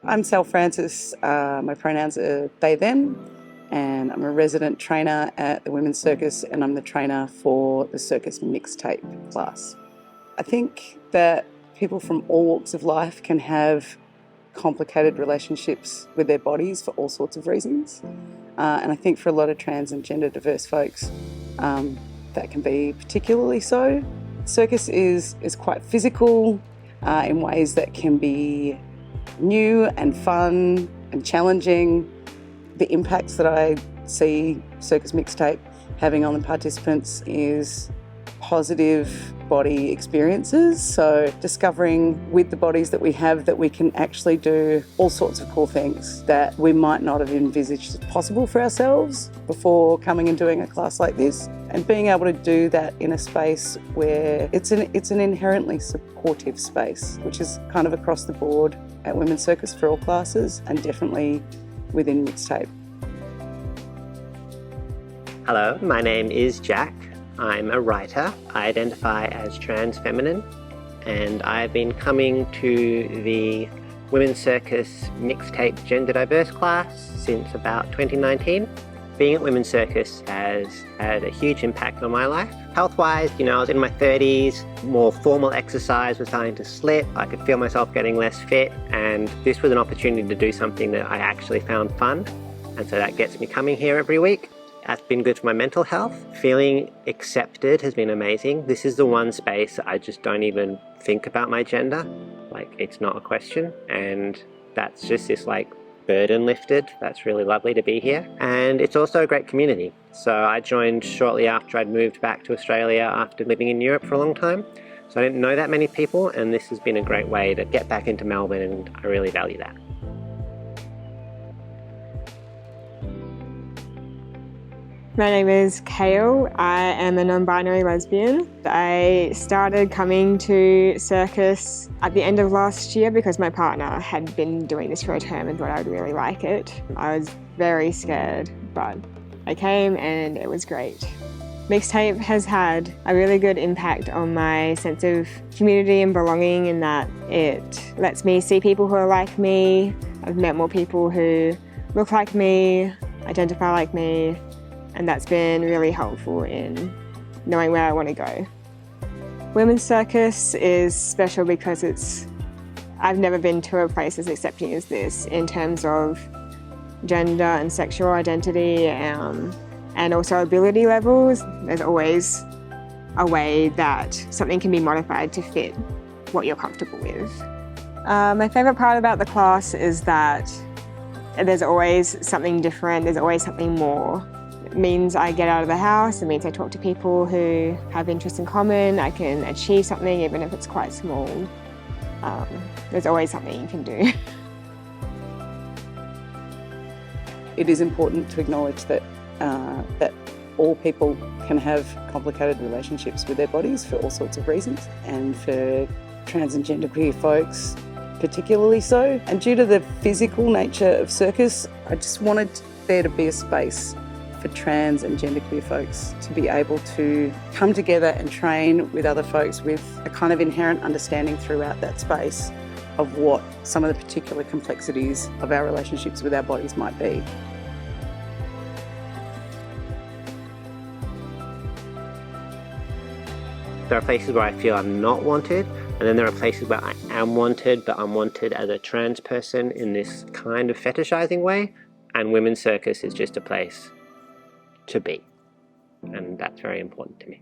I'm Sal Frances. My pronouns are they, them, and I'm a resident trainer at the Women's Circus, and I'm the trainer for the Circus Mixtape class. I think that people from all walks of life can have complicated relationships with their bodies for all sorts of reasons. And I think for a lot of trans and gender diverse folks, that can be particularly so. Circus is quite physical in ways that can be new and fun and challenging. The impacts that I see Circus Mixtape having on the participants is positive body experiences. So discovering with the bodies that we have that we can actually do all sorts of cool things that we might not have envisaged possible for ourselves before coming and doing a class like this. And being able to do that in a space where it's an inherently supportive space, which is kind of across the board at Women's Circus for all classes and definitely within Mixtape. Hello, my name is Jack. I'm a writer. I identify as trans feminine, and I've been coming to the Women's Circus Mixtape Gender Diverse class since about 2019. Being at Women's Circus has had a huge impact on my life. Health-wise, I was in my 30s, more formal exercise was starting to slip, I could feel myself getting less fit, and this was an opportunity to do something that I actually found fun, and so that gets me coming here every week. That's been good for my mental health. Feeling accepted has been amazing. This is the one space I just don't even think about my gender. It's not a question. And that's just this burden lifted. That's really lovely to be here. And it's also a great community. So I joined shortly after I'd moved back to Australia after living in Europe for a long time. So I didn't know that many people, and this has been a great way to get back into Melbourne, and I really value that. My name is Kale. I am a non-binary lesbian. I started coming to Circus at the end of last year because my partner had been doing this for a term and thought I would really like it. I was very scared, but I came and it was great. Mixtape has had a really good impact on my sense of community and belonging in that it lets me see people who are like me. I've met more people who look like me, identify like me, and that's been really helpful in knowing where I want to go. Women's Circus is special because I've never been to a place as accepting as this in terms of gender and sexual identity and also ability levels. There's always a way that something can be modified to fit what you're comfortable with. My favourite part about the class is that there's always something different, there's always something more. It means I get out of the house, it means I talk to people who have interests in common, I can achieve something even if it's quite small. There's always something you can do. It is important to acknowledge that all people can have complicated relationships with their bodies for all sorts of reasons, and for trans and genderqueer folks particularly so. And due to the physical nature of circus, I just wanted there to be a space for trans and genderqueer folks to be able to come together and train with other folks with a kind of inherent understanding throughout that space of what some of the particular complexities of our relationships with our bodies might be. There are places where I feel I'm not wanted, and then there are places where I am wanted, but I'm wanted as a trans person in this kind of fetishizing way, and Women's Circus is just a place to be, and that's very important to me.